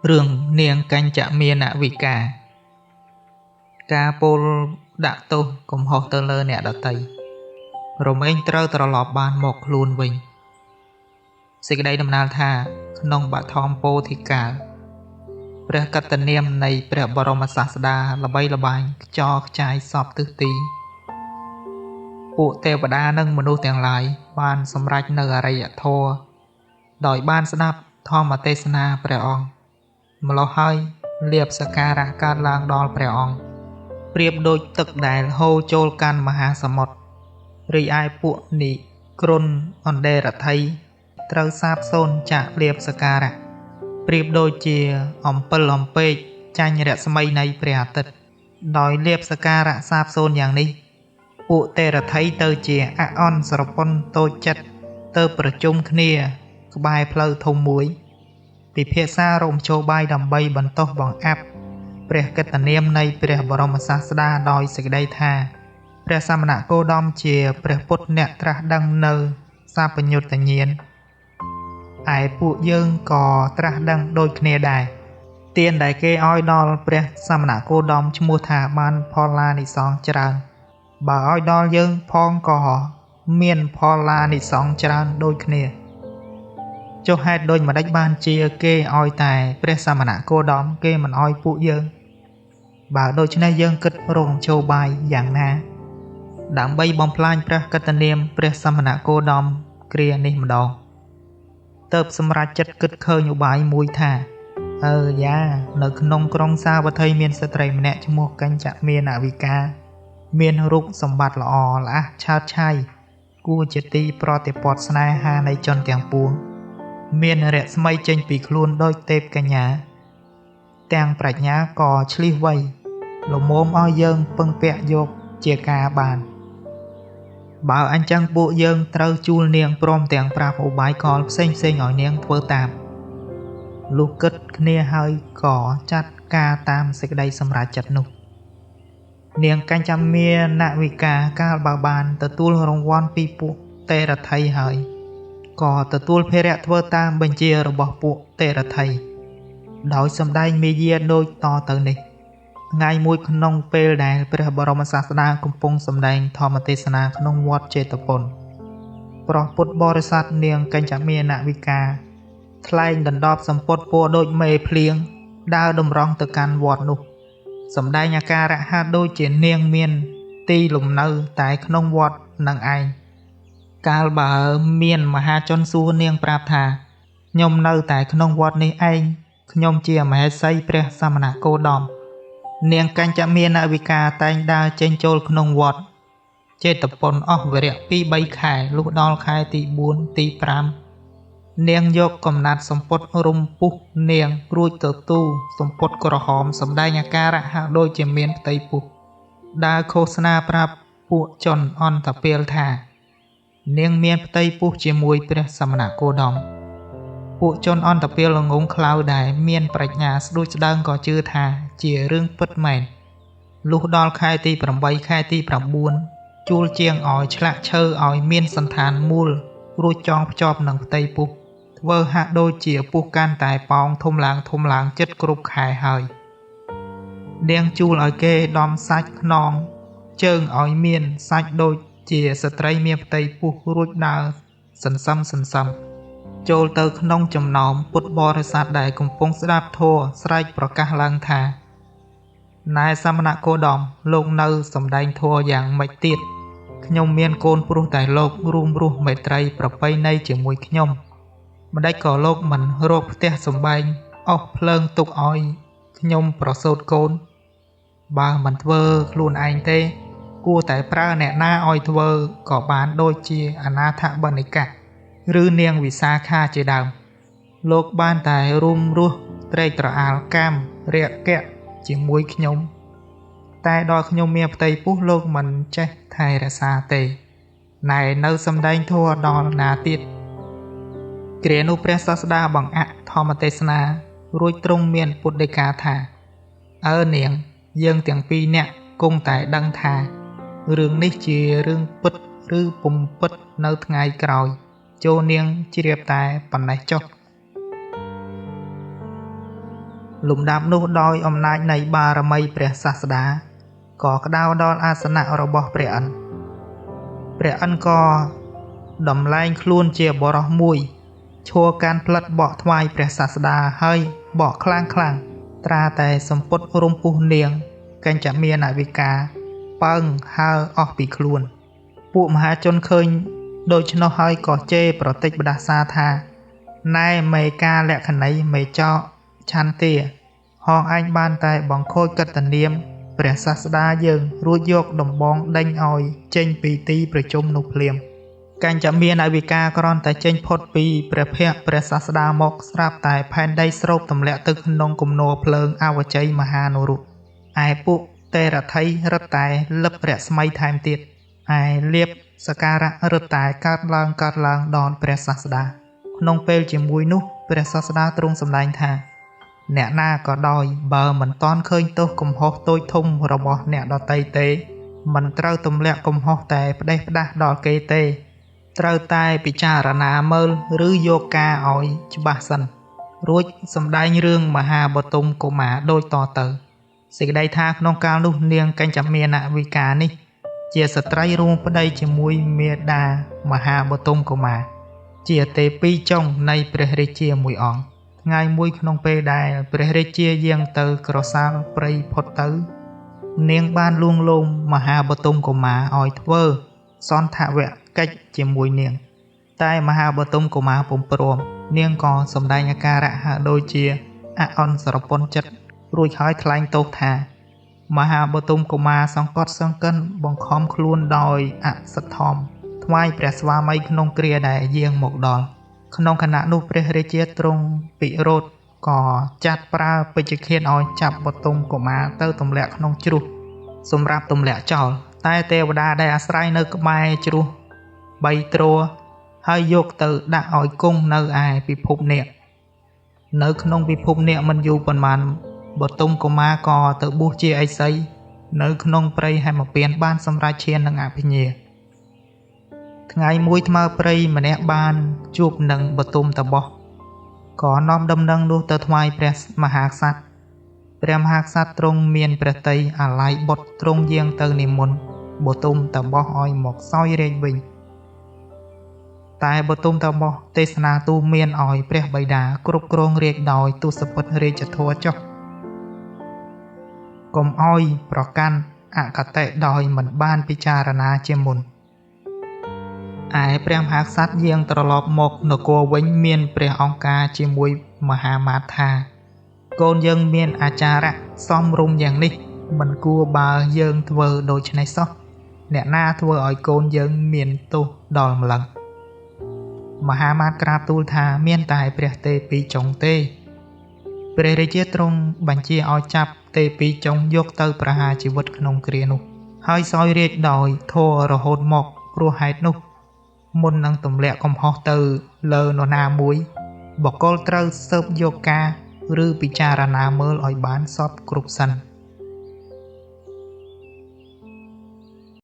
រឿងនាងកញ្ចមានវិការការពោលដាក់ទោសកំហុសទៅលើអ្នកដទៃរមែងត្រូវត្រឡប់បានមកខ្លួនវិញសេចក្តីដំណើរថាក្នុងបឋមពោធិកាលព្រះកតនាមនៃព្រះបរមសាស្តាល្បីល្បាញខ្ចរខ្ចាយសពទិសទីពួកទេវតានិងមនុស្សទាំងឡាយបានសម្រេចនៅអរិយធម៌ដោយបានស្ដាប់ធម្មទេសនាព្រះអង្គម្ល៉េះហើយលាភសក្ការៈកើតឡើងដល់ព្រះអង្គប្រៀបដូចទឹកដែលហូរចូលកាន់មហាសមុទ្ររីឯពួកនិក្រុនអណ្ដេរថៃត្រូវសាបសូន្យចាកលាភសក្ការៈប្រៀបដូចជាអំពិលអំពែកចាញ់រស្មីនៃព្រះអាទិត្យដោយលាភសក្ការៈសាបសូន្យយ៉ាងនេះពួកទេរថៃទៅជាអអន់ស្រពន់តូចចិត្តទៅប្រជុំគ្នាក្បែរផ្លូវធំមួយពិភាក្សារមជោបាយដើម្បីបន្តោសបង្អាប់ព្រះកិត្តិនាមនៃព្រះបរមសាស្តាដោយសេចក្តីថាព្រះសមណគោតមជាព្រះពុទ្ធអ្នកត្រាស់ដឹងនៅសាបញ្ញុត្តញ្ញាណឯពួកយើងក៏ត្រាស់ដឹងដូចគ្នាដែរទានដែលគេឲ្យដល់ព្រះសមណគោតមឈ្មោះថាបានផលឡានិសង្សច្រើនបើឲ្យដល់យើងផងក៏មានផលឡានិសង្សច្រើនដូចគ្នាចុះហេតុដូចម្ដេចបានជាគេឲ្យតែព្រះសមណគោតមគេមិនឲ្យពួកយើងបើដូច្នេះយើងគិតរងជោបាយយ៉ាងណាដើម្បីបំផ្លាញព្រះកិត្តិនាមព្រះសមណគោតមគ្រានេះម្ដងទើបសម្រេចចិត្តគិតឃើញឧបាយមួយថាយ៉ានៅក្នុងក្រុងសាវត្ថីមានស្ត្រីម្នាក់ឈ្មោះកញ្ចមានវិការមានរូបសម្បត្តិល្អល្អះឆើតឆាយគួរជាទីប្រតិព័ទ្ធស្នេហានៃជនទាំងពួងមានរស្មីចេញពីខ្លួនដូចទេពកញ្ញាទាំងប្រាជ្ញាក៏ឆ្លៀសវៃលមមឲ្យយើងពឹងពាក់យកជាការបានបើអញ្ចឹងពួកយើងត្រូវជួលនាងព្រមទាំងប្រាប់ឧបាយកលផ្សេងៗឲ្យនាងធ្វើតាមលុះគិតគ្នាហើយក៏ចាត់ការតាមសេចក្តីសម្រេចចិត្តនោះនាងកញ្ចមានវិការកាលបើបានទទួលរង្វាន់ពីពួកទេរថៃហើយក៏ទទួលភារៈធ្វើតាមបញ្ជារបស់ពួកទេរថៃដោយសម្ដែងមេយាដូចតទៅនេះថ្ងៃមួយក្នុងពេលដែលព្រះបរមសាស្តាកំពុងសម្ដែងធម្មទេសនាក្នុងវត្តចេតពុនប្រោះពុទ្ធបរិស័ទនាងកញ្ចមានវិការថ្លែងដណ្ដប់សម្ពត់ពណ៌ដូចមេភ្លៀងដើរតម្រង់ទៅកាន់វត្តនោះសម្ដែងអាការៈហាក់ដូចជានាងមានទីលំនៅតែក្នុងវត្តនឹងឯងកាលបើមានមហាជនសួរនាងប្រាប់ថាខ្ញុំនៅតែក្នុងវត្តនេះឯងខ្ញុំជាមហេសីព្រះសមណគោតមនាងកញ្ចមានវិការតែងដើរចេញចូលក្នុងវត្តចេតពុនអស់វរៈ 2-3 ខែលុះដល់ខែទី4ទី5នាងយកកំណាត់សម្ពត់រុំពុះនាងរួចទទួលសម្ពត់ក្រហមសម្ដែងអាការៈហាក់ដូចជាមានផ្ទៃពុះដើរឃោសនាប្រាប់ពួកជនអន្តពាលថានាងមានផ្ទៃពុះជាមួយព្រះសមណគោតមពួកជនអន្តពាលល្ងងខ្លៅដែលមានប្រាជ្ញាស្ដួចស្ដើងក៏ជឿថាជារឿងពិតមែនលុះដល់ខែទី8ខែទី9ជួលជាងឲ្យឆ្លាក់ឈើឲ្យមានសន្តានមូលរួចចងភ្ជាប់នឹងផ្ទៃពុះធ្វើហាក់ដូចជាពុះកាន់តែប៉ោងធំឡើងចិត្តគ្រប់ខែហើយនាងជួលឲ្យគេដំសាច់ខ្នងជើងឲ្យមានសាច់ដូចជាស្ត្រីមានផ្ទៃពុះរួចដើរសន្សំចូលទៅក្នុងចំណោមពុទ្ធបរិស័ទដែលកំពុងស្ដាប់ធម៌ស្រែកប្រកាសឡើងថាណែសមណគោតមលោកនៅសម្ដែងធម៌យ៉ាងម៉េចទៀតខ្ញុំមានកូនព្រោះតែលោករួមរស់មេត្រីប្រពៃណីជាមួយខ្ញុំម្ដេចក៏លោកមិនរកផ្ទះសម្បែងអស់ភ្លើងទុកឲ្យខ្ញុំប្រសូតកូនបើមិនធ្វើខ្លួនឯងទេគួរតែប្រើអ្នកណាឲ្យធ្វើក៏បានដូចជាអនាថបនិកៈឬនាងវិសាខាជាដើមលោកបានតែរួមរស់ត្រេកត្រអាលកាមរាគៈជាមួយខ្ញុំតែដល់ខ្ញុំមានផ្ទៃពុះលោកមិនចេះថែរក្សាទេណែនៅសម្ដែងធម៌ដល់ណាទៀតគ្រានោះព្រះសាស្តាបង្អាក់ធម្មទេសនារួចទ្រង់មានពុទ្ធដីកាថានាងយើងទាំងពីរនាក់គង់តែដឹងថារឿងនេះជារឿងពិតឬពុំពិតនៅថ្ងៃក្រោយចូលនាងជ្រាបតែប៉ុណ្ណេះចុះ លំដាប់នោះដោយអំណាចនៃបារមីព្រះសាស្តាក៏ក្តៅដល់អាសនៈរបស់ព្រះឥន្ទព្រះឥន្ទក៏ដំលែងខ្លួនជាបរិសមួយឈួរកាន់ផ្លិតបកថ្វាយព្រះសាស្តាហើយបកខ្លាំងខ្លាំងត្រាតែសម្ពុតរំពុះនាងកញ្ចមានអវិកាពើងហើអស់ពីខ្លួនពួកមហាជនឃើញដូច្នោះហើយក៏ជេរប្រតិចបដាសាថាណែមេការលក្ខណីមេចោឆន្ទាហងឯងបានតែបង្ខូចកតនាមព្រះសាស្តាយើងរួចយកដំបងដេញឲ្យចេញពីទីប្រជុំនោះភ្លាមកញ្ចមានអវិកាគ្រាន់តែចេញផុតពីព្រះភ័ក្ត្រព្រះសាស្តាមកស្រាប់តែផែនដីស្រូបទម្លាក់ទៅក្នុងគំនរភ្លើងអវជ័យមហានរុឯពួកទេរថីរឹតតែលឹបរស្មីថែមទៀតឯលៀបសការៈរឹតតែកើតឡើងដល់ព្រះសាស្តាក្នុងពេលជាមួយនោះព្រះសាស្តាទ្រង់សម្ដែងថាអ្នកណាក៏ដោយបើមិនតាន់ឃើញទោសកំហុសតូចធំរបស់អ្នកដទៃទេមិនត្រូវទម្លាក់កំហុសតែផ្ដេសផ្ដាសដល់គេទេត្រូវតែពិចារណាមើលឬយកការឲ្យច្បាស់សិនរួចសម្ដែងរឿងមហាបទុមកុមារដូចតទៅសេចក្តីថាក្នុងកាលនោះនាងកញ្ចមានអវិកានេះជាស្ត្រីរួមប្តីជាមួយមាតាមហាបទុមកុមារជាទេពីចុងនៃព្រះរាជាមួយអង្គថ្ងៃមួយក្នុងពេលដែលព្រះរាជាយាងទៅក្រសាលព្រៃផុតទៅនាងបានលួងលោមមហាបទុមកុមារឲ្យធ្វើសន្ធវកិច្ចជាមួយនាងតែមហាបទុមកុមារពុំព្រមនាងក៏សម្ដែងអាការៈហាក់ដូចជាអអន់ស្រពន់ចិត្តរួចហើយថ្លែងទោសថាមហាបទុមកុមារសង្កត់សង្កិនបង្ខំខ្លួនដោយអសទ្ធមថ្វាយព្រះស្វាមីក្នុងគ្រាដែលយាងមកដល់ក្នុងខណៈនោះព្រះរាជាទ្រង់ពិរោធក៏ចាត់ប្រើពេជ្ជឃាតឲ្យចាប់បទុមកុមារទៅទម្លាក់ក្នុងជ្រោះសម្រាប់ទម្លាក់ចោលតែទេវតាដែលអាស្រ័យនៅក្បែរជ្រោះ3ទ្រហើយយកទៅដាក់ឲ្យគង់នៅឯពិភពនាគនៅក្នុងពិភពនាគមិនយូរប៉ុន្មានបទុមកុមារក៏ទៅបួសជាឥសីនៅក្នុងព្រៃហេមពាន្តបានសម្រេចឈាននឹងអភិញ្ញាថ្ងៃមួយថ្មើរព្រៃម្នាក់បានជួបនឹងបទុមតាបោះក៏នាំដំណឹងនោះទៅថ្វាយព្រះមហាក្សត្រព្រះមហាក្សត្រទ្រង់មានព្រះទ័យអាល័យបុត្រទ្រង់យាងទៅនិមន្តបទុមតាបោះឲ្យមកសោយរាជ្យវិញតែបទុមតាបោះទេសនាទូមានឲ្យព្រះបិតាគ្រប់គ្រងរាជ្យដោយទុសពិតរាជធម៌ចុះកុំឲ្យប្រកាន់អកតេដោយមិនបានពិចារណាជាមុនឯព្រះមហាក្សត្រយាងត្រឡប់មកនគរវិញមានព្រះអង្គការជាមួយមហាមាត្រថាកូនយើងមានអាចារ្យសមរម្យយ៉ាងនេះមិនគួរបើយើងធ្វើដូច្នេះសោះអ្នកណាធ្វើឲ្យកូនយើងមានទោសដល់ម្លឹងមហាមាត្រក្រាបទូលថាមានតែព្រះទេពីចុងទេព្រះរាជាទ្រង់បញ្ជាឲ្យចាប់ទេពីចុងយកទៅប្រហារជីវិតក្នុងគ្រានោះហើយសោយរាជ្យដោយធម៌រហូតមកព្រោះហេតុនោះមុននឹងទម្លាក់កំហុសទៅលើនរណាមួយបុគ្គលត្រូវស៊ើបយកការឬពិចារណាមើលឲ្យបានសព្វគ្រប់សិន